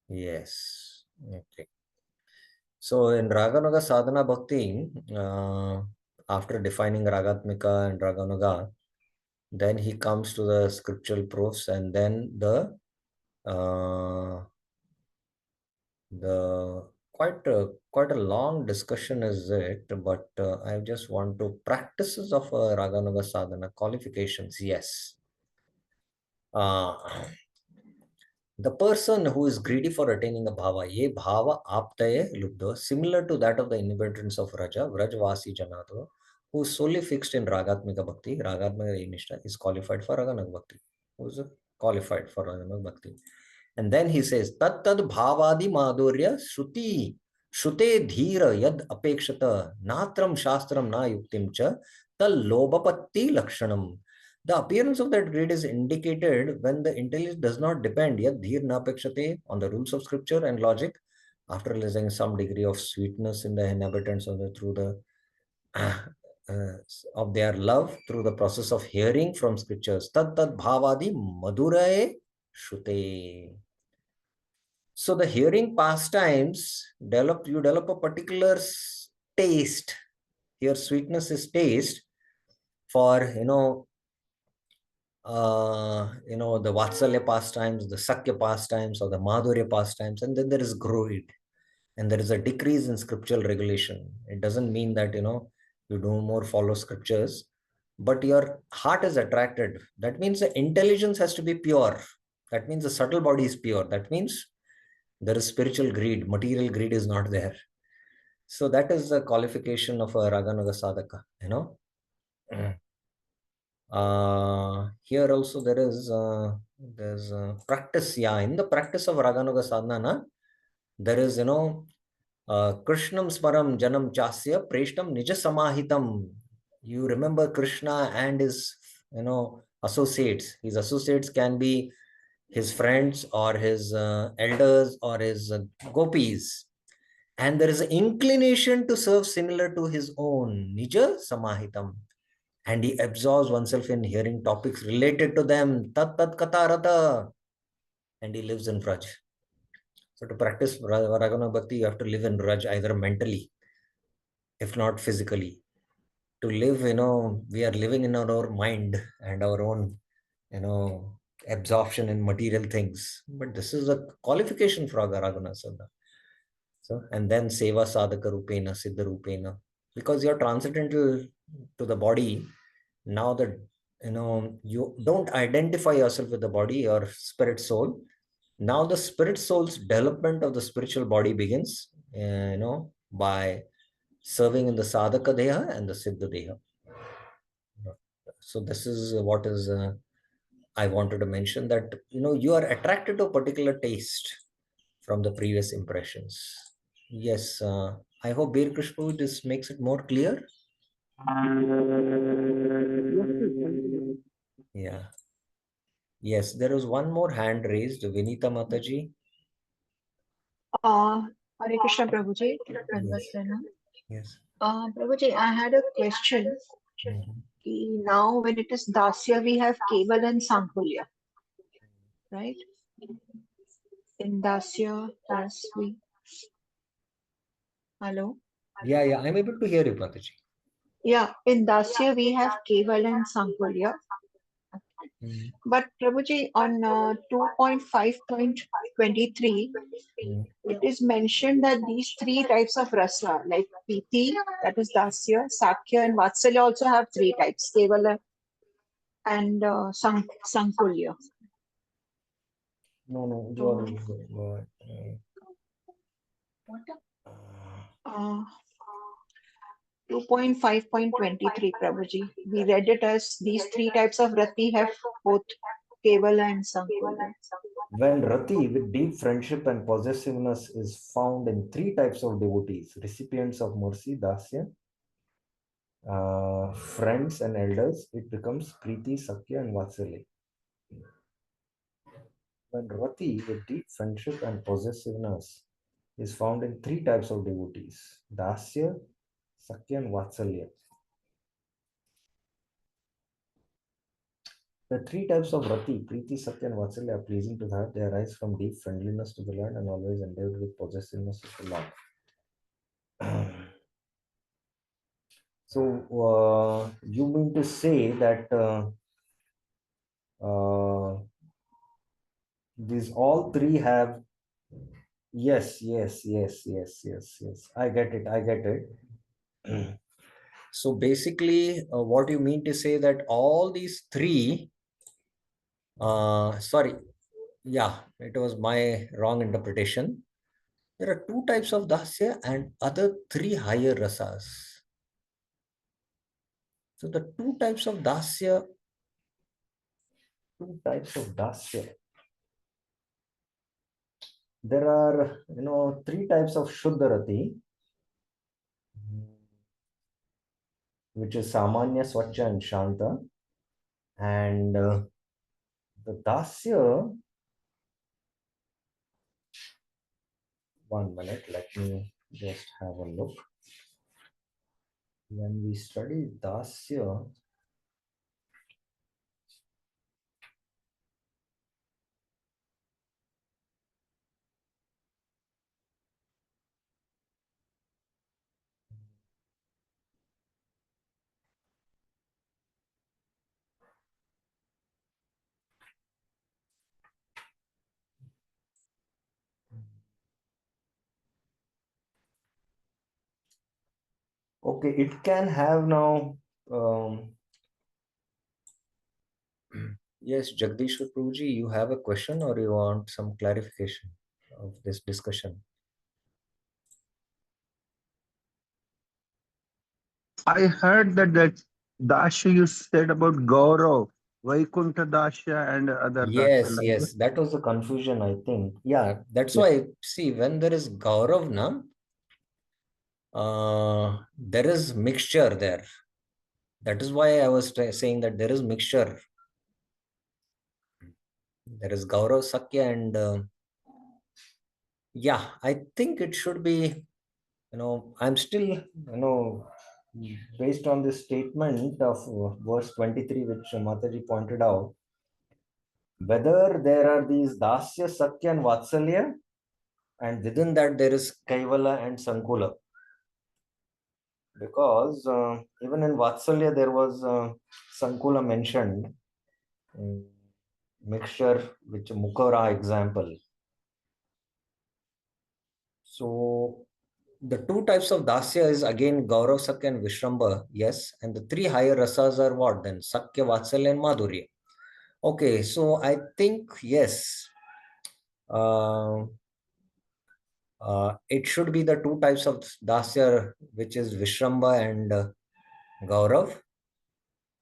Yes. Okay. So in Raganuga Sadhana Bhakti, after defining Ragatmika and Raganuga, then he comes to the scriptural proofs, and then uh, the quite a long discussion is it, but I just want to practices of Raganuga Sadhana qualifications. Yes. Uh, the person who is greedy for attaining a bhava, ye bhava aptaye lubdha, similar to that of the inhabitants of Raja, Vrajvasi Janato, who is solely fixed in Ragatmika Bhakti, Ragatmika Nishta, is qualified for Raganuga Bhakti. Who is qualified for Raganuga Bhakti? And then he says, Tat tad bhavadi madhurya shruti, shrute dhira yad apekshata, natram shastram na yuktim cha, tal lobapatti lakshanam. The appearance of that grade is indicated when the intelligence does not depend yet dhir napekshate on the rules of scripture and logic. After realizing some degree of sweetness in the inhabitants of the through the uh, of their love through the process of hearing from scriptures, tad tad bhavadi maduraye shute. So the hearing pastimes you develop a particular taste. Here sweetness is taste for the Vatsalya pastimes, the Sakya pastimes, or the Madhurya pastimes, and then there is greed, and there is a decrease in scriptural regulation. It doesn't mean that you do more follow scriptures, but your heart is attracted. That means the intelligence has to be pure. That means the subtle body is pure. That means there is spiritual greed, material greed is not there. So that is the qualification of a Raganuga sadhaka. Here also there's practice. Yeah, in the practice of Raganuga sadhana, there is Krishnam smaram janam chasya preshtam nija samahitam. You remember Krishna and his associates. His associates can be his friends or his elders or his gopis, and there is an inclination to serve similar to his own nija samahitam, and he absorbs oneself in hearing topics related to them, tat tat katarata, and he lives in Vraj. So to practice Ragana Bhakti, you have to live in Vraj either mentally, if not physically. To live, we are living in our own mind and our own, absorption in material things. But this is a qualification for Ragana Sadhana. So, and then Seva Sadhaka Rupena, Siddha Rupena, because you're transcendental to the body. Now that you don't identify yourself with the body or spirit soul. Now the spirit soul's development of the spiritual body begins by serving in the sadhaka deha and the siddha deha. So this is what is I wanted to mention, that you are attracted to a particular taste from the previous impressions. Yes, I hope Bir Krishna this makes it more clear. Yeah. Yes, there was one more hand raised, Vinita Mataji. Hare Krishna Prabhuji. Yes. Yes. Prabhuji, I had a question. Mhm. Now, when it is Dasya, we have Keval and Sankulya, right? In Dasya, as we. Hello? Yeah, yeah, I'm able to hear you, Mataji. Yeah, in Dasya, we have Keval and Sankulya. Mhm. But Prabhuji, on 2.5.23, Mhm. it is mentioned that these three types of rasa, like Piti, that is Dasya, Sakya, and Vatsalya, also have three types, Kevala and Sankulya. No, you So, are. uh, 2.5.23, Prabhuji. We read it as these three types of rati have both Kevala and Sankulya. When rati with deep friendship and possessiveness is found in three types of devotees: recipients of mercy, dasya, friends and elders, it becomes priti, sakya, and vatsalya. When rati with deep friendship and possessiveness is found in three types of devotees: dasya, sakya, and vatsalya. The three types of rati, priti, satya, and vatsalya, are pleasing to the heart. They arise from deep friendliness to the Lord and always endowed with possessiveness of the Lord. So, you mean to say that these all three have? Yes, yes, yes, yes, yes, yes. I get it. I get it. So basically, what you mean to say that all these three, sorry, yeah, it was my wrong interpretation. There are two types of dasya and other three higher rasas. So the two types of dasya. There are, three types of Shuddharati, which is Samanya, Swachha, and Shanta. And the Dasya, one minute, let me just have a look. When we study Dasya, okay, it can have now, yes, Jagdishwar Prabhuji, you have a question or you want some clarification of this discussion? I heard that Dasha you said about Gaurav, Vaikuntha Dasha and other Dasha Yes, like that. yes, that was the confusion, I think. Yeah, that's Yes. why, see, when there is Gaurav, na, there is mixture there. That is why I was saying that there is mixture. There is Gaurav, Sakya, and yeah, I think it should be, I'm still, based on this statement of verse 23, which Mataji pointed out, whether there are these Dasya, Sakya, and Vatsalya, and within that there is Kaivala and Sankula. Because even in Vatsalya there was Sankula mentioned, mixture, which Mukara example. So the two types of Dasya is again Gaurav, Sakya, and Vishramba, yes. And the three higher rasas are what then? Sakya, Vatsalya, and Madhurya. Okay, so I think yes. It should be the two types of Dasya, which is Vishramba and Gaurav.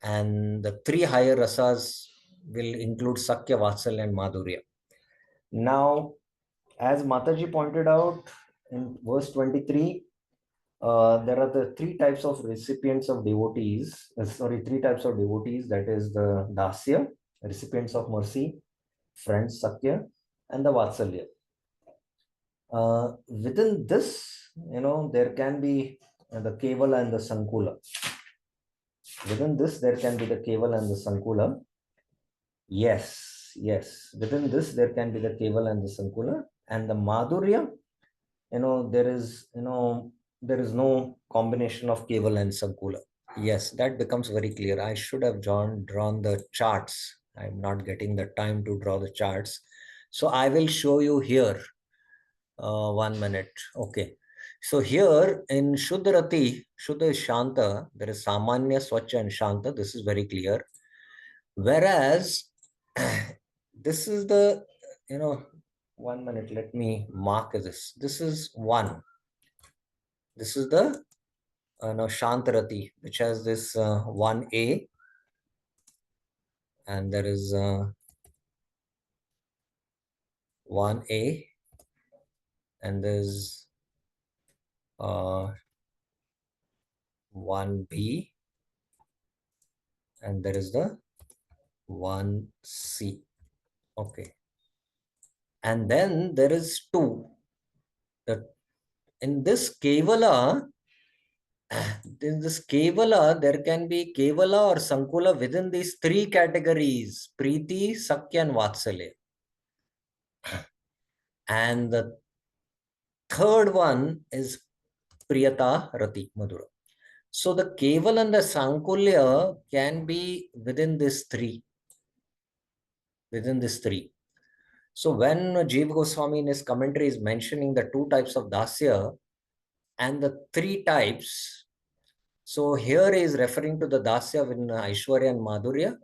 And the three higher rasas will include Sakya, Vatsalya, and Madhurya. Now, as Mataji pointed out in verse 23, there are the three types of recipients of devotees, three types of devotees, that is the Dasya, recipients of mercy, friends, Sakya, and the Vatsalya. Within this, there can be the Kevala and the Sankula. Within this, there can be the Kevala and the Sankula. Yes, yes. Within this, there can be the Kevala and the Sankula. And the Madhurya, there is no combination of Kevala and Sankula. Yes, that becomes very clear. I should have drawn the charts. I'm not getting the time to draw the charts. So I will show you here. 1 minute. Okay. So here in Shuddharati, Shuddha is Shanta, there is Samanya, Swachha, and Shanta. This is very clear. Whereas this is the, 1 minute, let me mark this. This is one. This is the Shantarati, which has this 1A, and there is 1A, and there's 1B, and there is the 1C. Okay. And then there is 2. In this Kevala, there can be Kevala or Sankula within these three categories: Preeti, Sakya, and Vatsalya. And the third one is Priyata, Rati, Madhura. So the Keval and the Sankulya can be within this three. So when Jiva Goswami in his commentary is mentioning the two types of Dasya and the three types, so here he is referring to the Dasya in Aishwarya and Madhurya,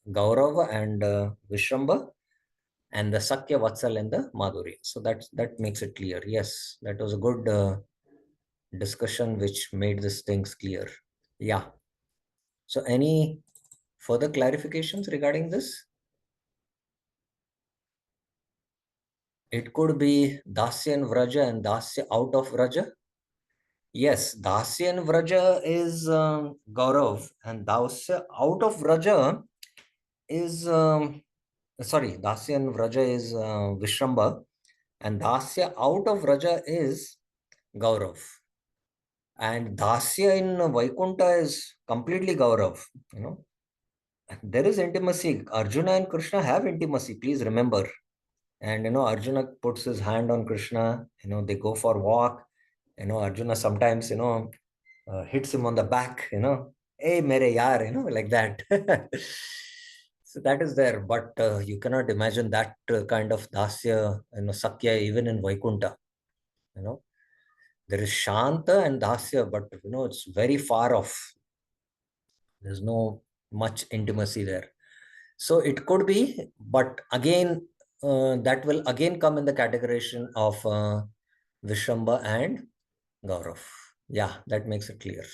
Gaurava and Vishramba, and the Sakya, Vatsal and the Madhurya. So that makes it clear. Yes, that was a good discussion which made these things clear. Yeah. So any further clarifications regarding this? It could be Dasya in Vraja and Dasya out of Vraja. Yes, Dasya in Vraja is Gaurav, and Dasya out of Vraja is Dasya in Vraja is Vishramba, and Dasya out of Vraja is Gaurav. And Dasya in Vaikunta is completely Gaurav. You know, there is intimacy. Arjuna and Krishna have intimacy. Please remember. And Arjuna puts his hand on Krishna. They go for a walk. Arjuna sometimes hits him on the back. Hey, mere yaar. Like that. So that is there, but you cannot imagine that kind of dasya, sakya, even in Vaikunta. You know, there is shanta and dasya, but it's very far off. There's no much intimacy there. So it could be, but again, that will again come in the categorization of Vishramba and Gaurav. Yeah, that makes it clear.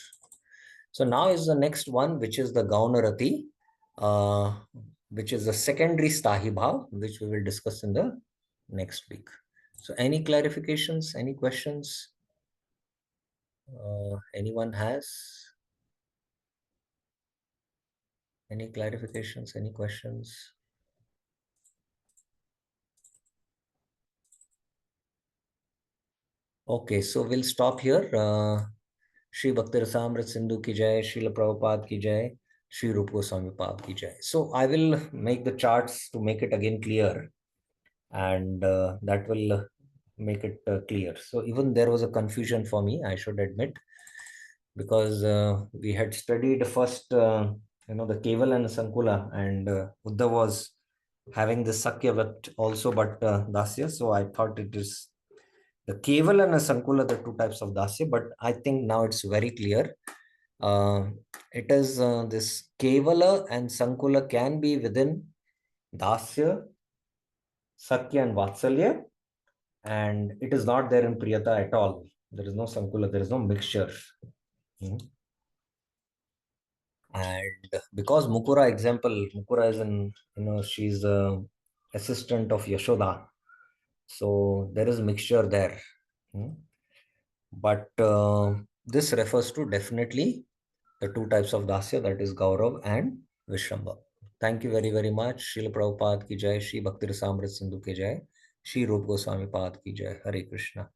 So now is the next one, which is the Gaunarati, uh, which is the secondary Sthayi Bhav, which we will discuss in the next week. So any clarifications, any questions? Anyone has? Any clarifications, any questions? Okay, so we'll stop here. Shri Bhakti Rasamrita Sindhu ki jai, Srila Prabhupada ki jai, Shri Rupa Goswami Pad ki jai. So I will make the charts to make it again clear, and that will make it clear. So even there was a confusion for me, I should admit, because we had studied first, the Keval and Sankula, and Uddhav was having the Sakya Vakt also, but Dasya. So I thought it is the Keval and Sankula, the two types of Dasya, but I think now it's very clear. It is this Kevala and Sankula can be within Dasya, Sakya, and Vatsalya, and it is not there in Priyata at all. There is no Sankula, there is no mixture. And because Mukura example, Mukura is she's a assistant of Yashoda, so there is a mixture there. But this refers to definitely the two types of Dasya, that is Gaurav and Vishramba. Thank you very, very much. Srila Prabhupada ki jai, Shri Bhakti Rasamrita Sindhu ki jai, Shri Rupa Goswami Pad ki jai. Hare Krishna.